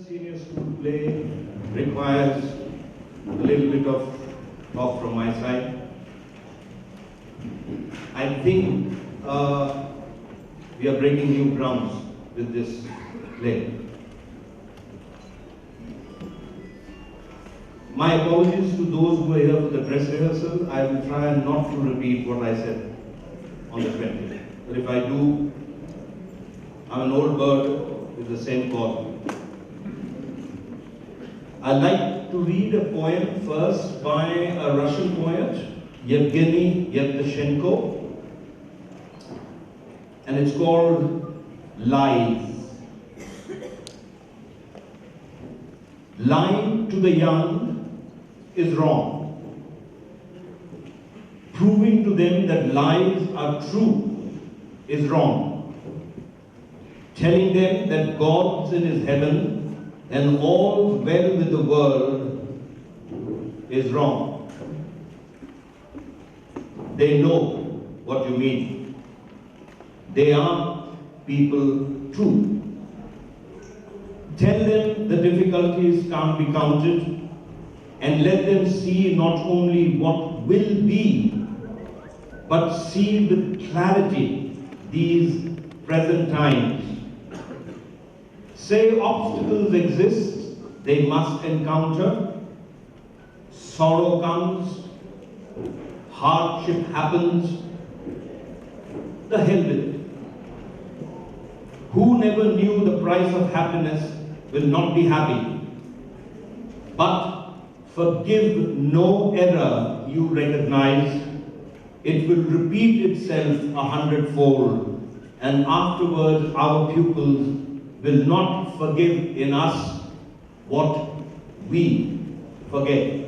senior school play requires a little bit of talk from my side. I think we are breaking new grounds with this play. My apologies to those who are here for the dress rehearsal. I will try not to repeat what I said on the 20th. But if I do, I'm an old bird with the same call. I'd like to read a poem first by a Russian poet, Yevgeny Yevtushenko, and it's called Lies. Lying to the young is wrong. Proving to them that lies are true is wrong. Telling them that God's in his heaven and all's well with the world is wrong. They know what you mean. They are people too. Tell them the difficulties can't be counted and let them see not only what will be, but see with clarity these present times. Say obstacles exist, they must encounter. Sorrow comes, hardship happens. The hell with it. Who never knew the price of happiness will not be happy. But forgive no error you recognize. It will repeat itself 100-fold, and afterwards our pupils will not forgive in us what we forget.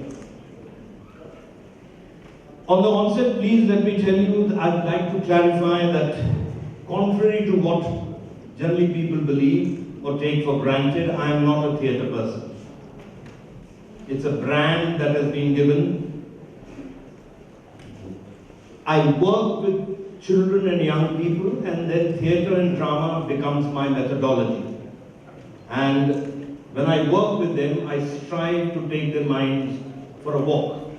On the onset, please let me tell you that I'd like to clarify that contrary to what generally people believe or take for granted, I am not a theatre person. It's a brand that has been given. I work with children and young people, and then theatre and drama becomes my methodology. And when I work with them, I strive to take their minds for a walk.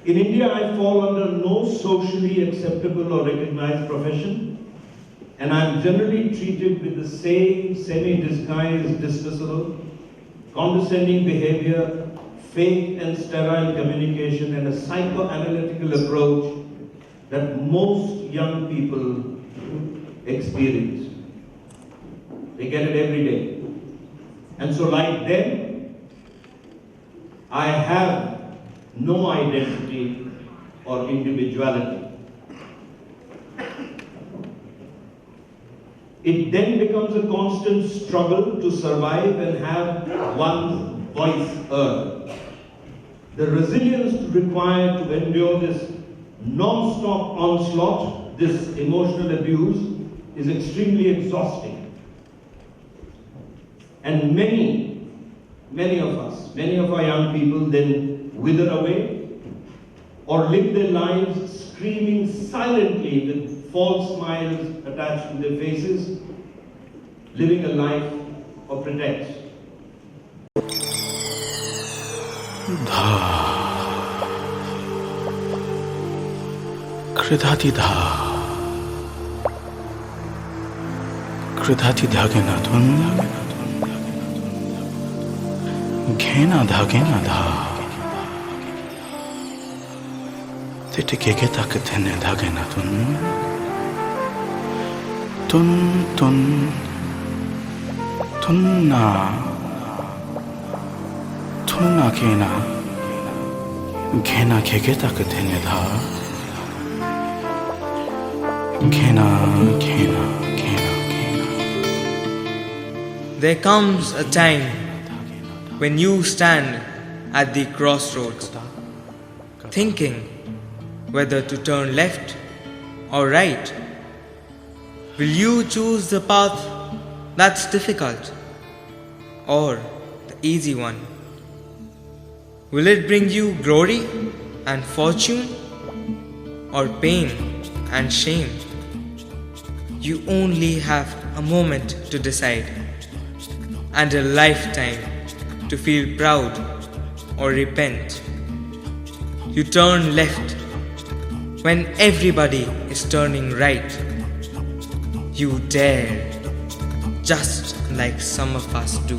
In India, I fall under no socially acceptable or recognized profession, and I am generally treated with the same semi-disguised dismissal, condescending behavior, fake and sterile communication, and a psychoanalytical approach that most young people experience. They get it every day. And so like them, I have no identity or individuality. It then becomes a constant struggle to survive and have one's voice heard. The resilience required to endure this non-stop onslaught, this emotional abuse, is extremely exhausting. And many of our young people then wither away or live their lives screaming silently with false smiles attached to their faces, living a life of pretense. कृधाती धागे ना धुन घेना धागे ना धा तेटे के तक थेने धागे ना धुन तुन तुन तुन्ना तुन्ना घेना घेना के तक थेने धा घेना घेना घेना There comes a time when you stand at the crossroads, thinking whether to turn left or right. Will you choose the path that's difficult or the easy one? Will it bring you glory and fortune or pain and shame? You only have a moment to decide. and a lifetime to feel proud or repent. You turn left when everybody is turning right. You dare, just like some of us do.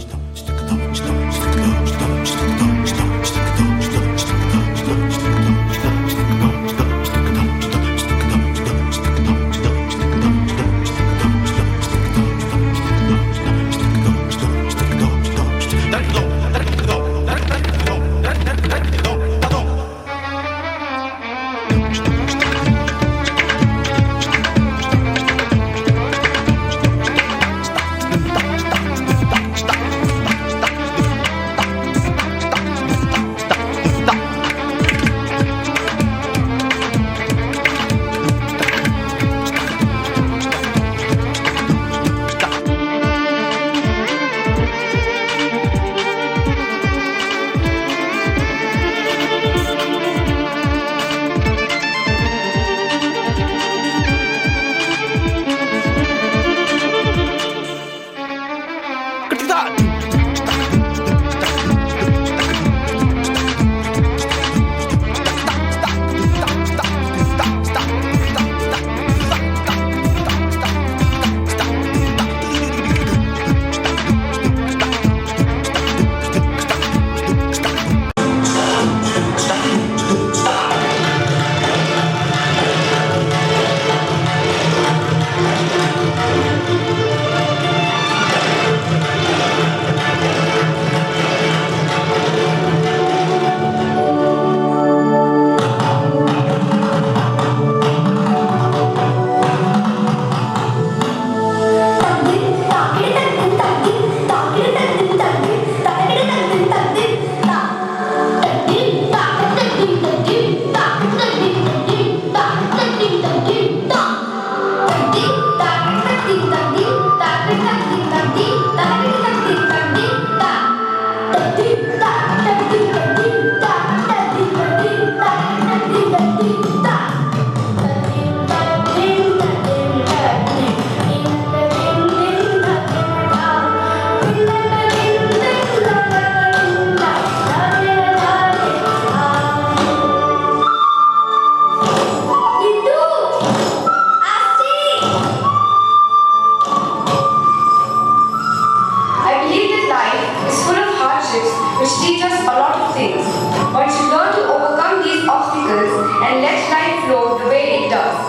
which teach us a lot of things. One should learn to overcome these obstacles and let life flow the way it does.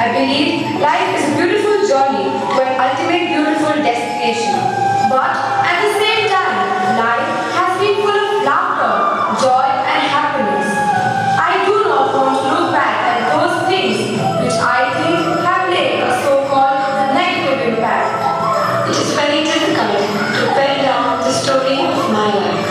I believe life is a beautiful journey to an ultimate beautiful destination. But at the same time, life has been full of laughter, joy and happiness. I do not want to look back at those things which I think have made a so-called negative impact. It is very difficult to pen down the story of my life.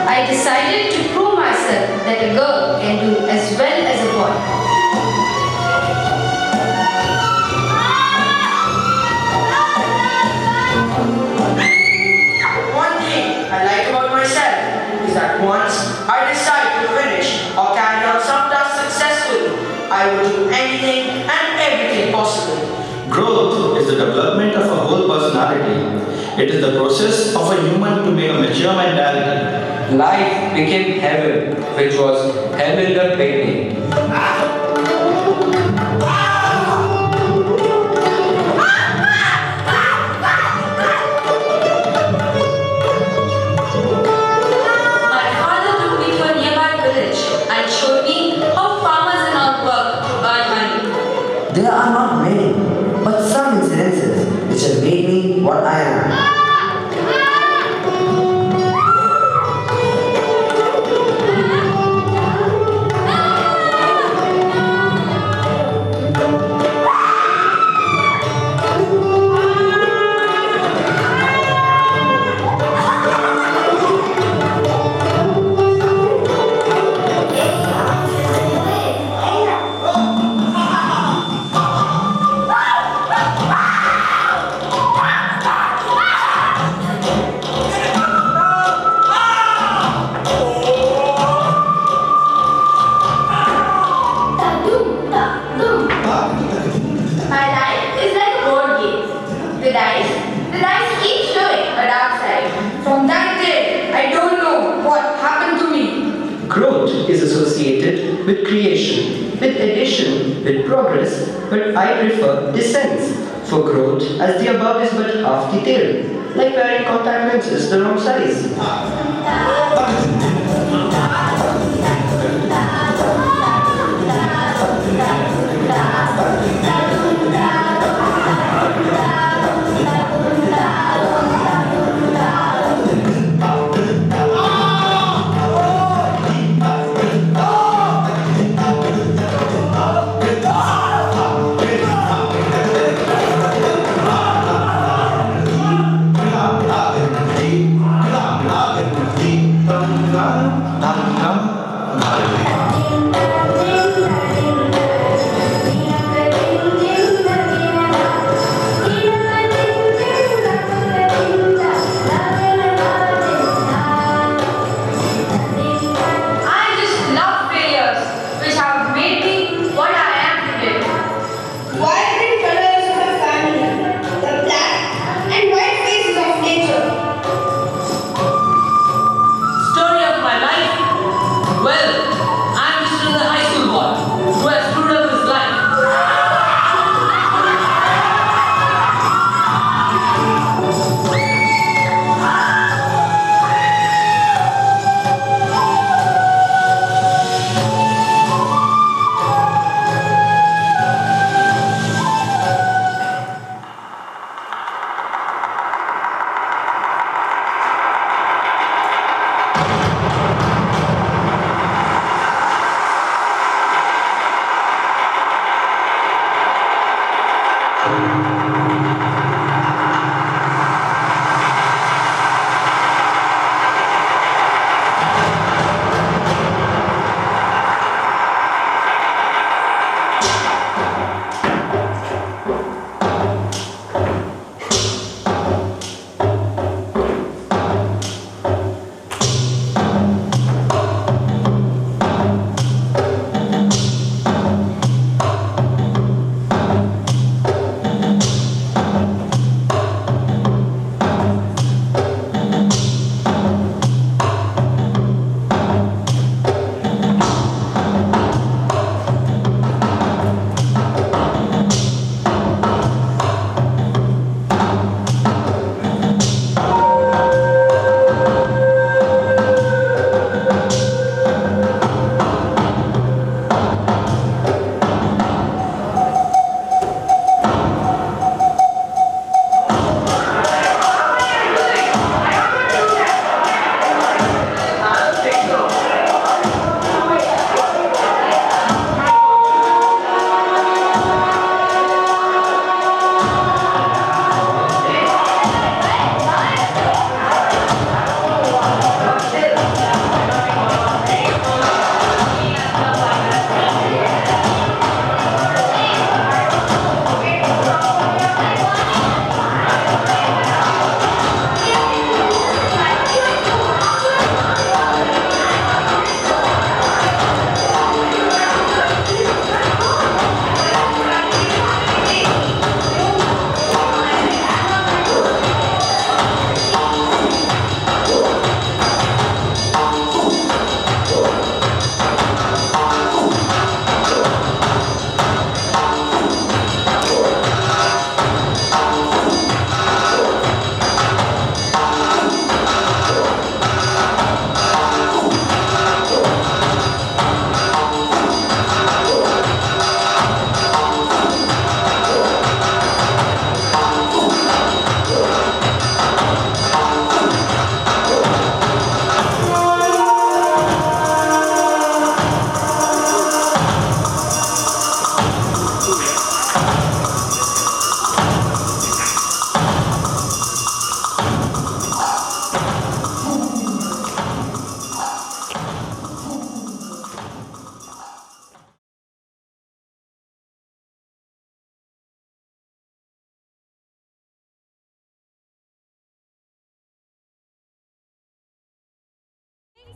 I decided to prove myself that a girl can do as well as a boy. One thing I like about myself is that once I decide to finish or carry out some task successfully, I will do anything and everything possible. Growth is the development of a whole personality. It is the process of a human to make a mature mentality. Life became heaven, which was hell in the beginning. My father took me to a nearby village and showed me how farmers and all work to earn money. There are not many, but some incidences which have made me what I am. with creation, with addition, with progress, but I prefer descents for growth, as the above is but half detailed, like wearing contact lenses the wrong size. I just love failures, which have made me what I am today. Vibrant colors of the family, the black and white faces of nature. Story of my life? Well, I'm still the high school boy who has screwed up his life.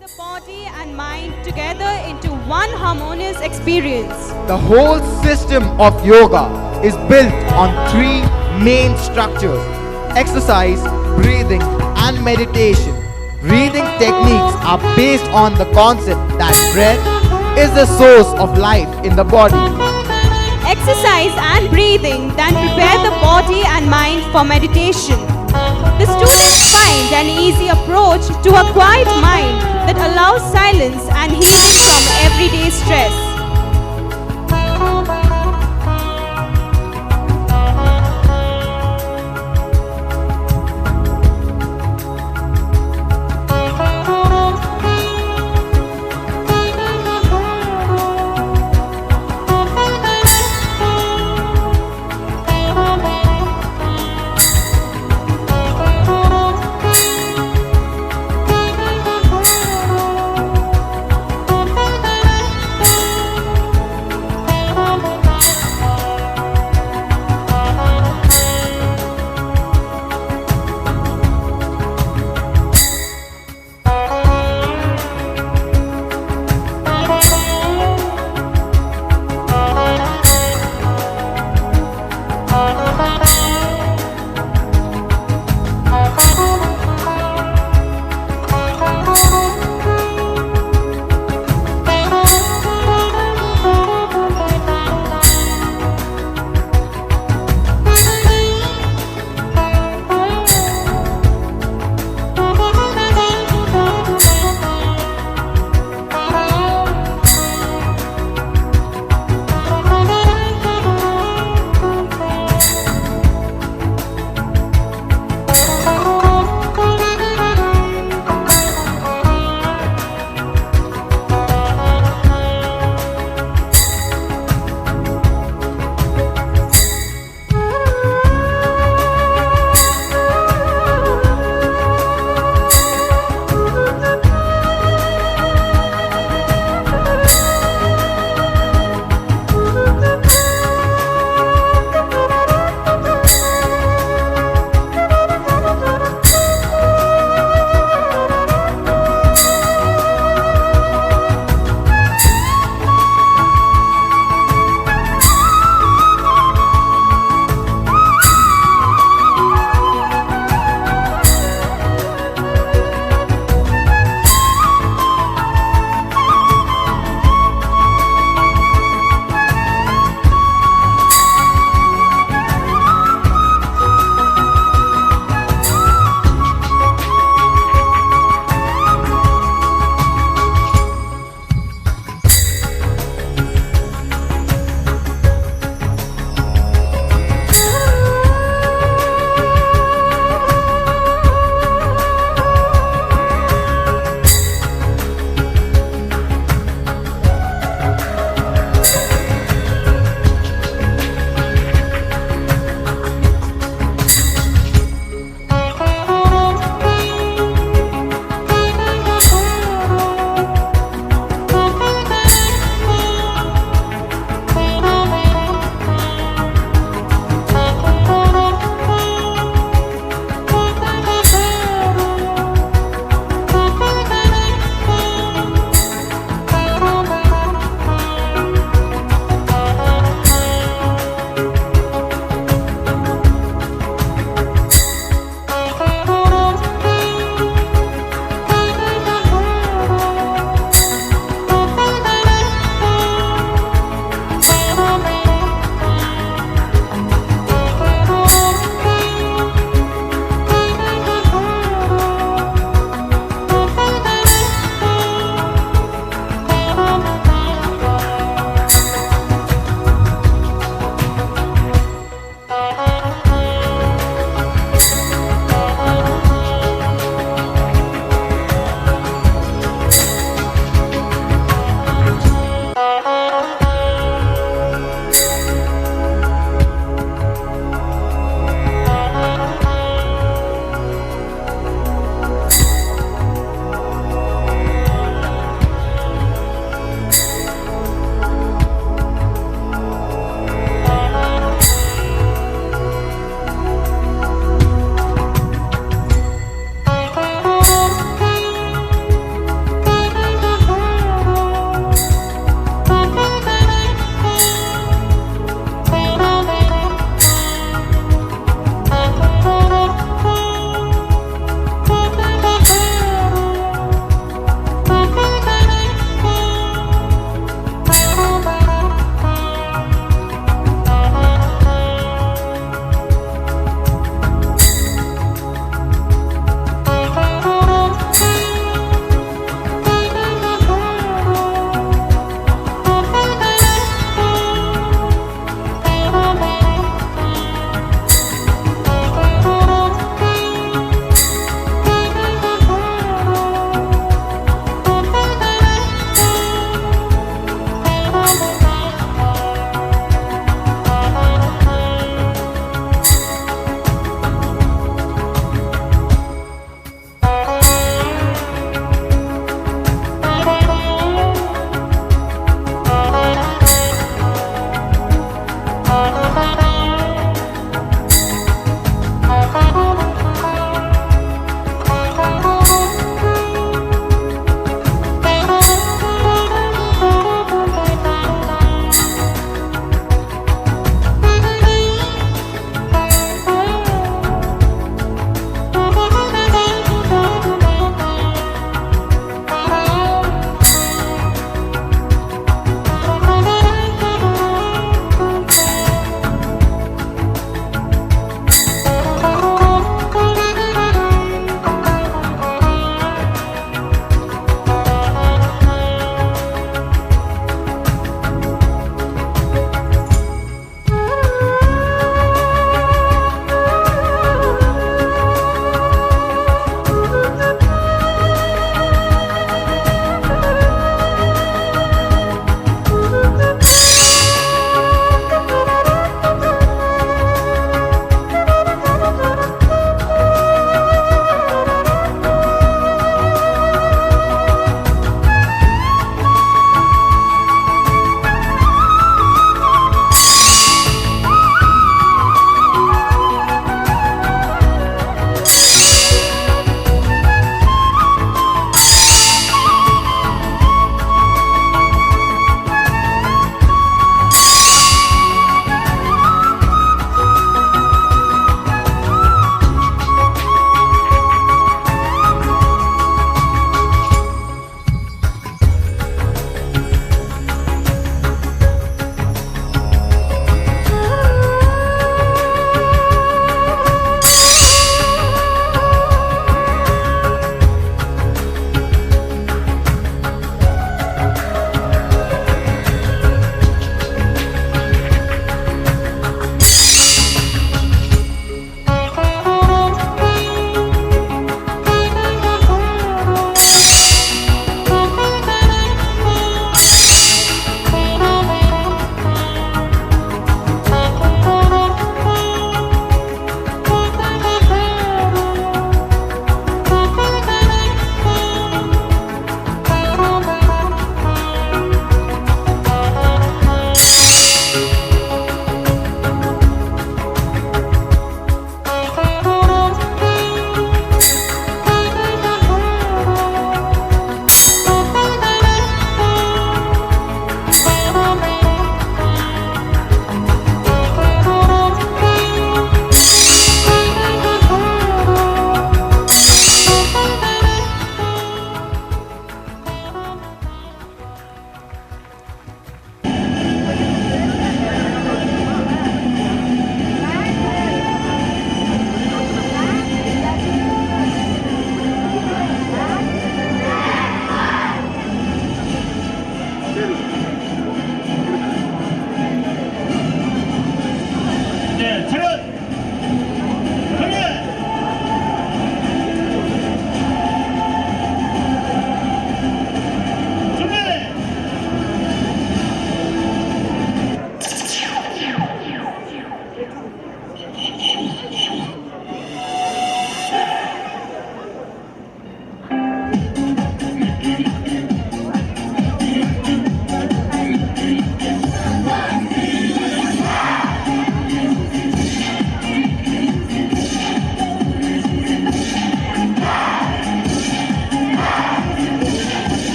The body and mind together into one harmonious experience. The whole system of yoga is built on three main structures: exercise, breathing, and meditation. Breathing techniques are based on the concept that breath, is the source of life in the body. Exercise and breathing then prepare the body and mind for meditation. The students find an easy approach to a quiet mind that allows silence and healing from everyday stress.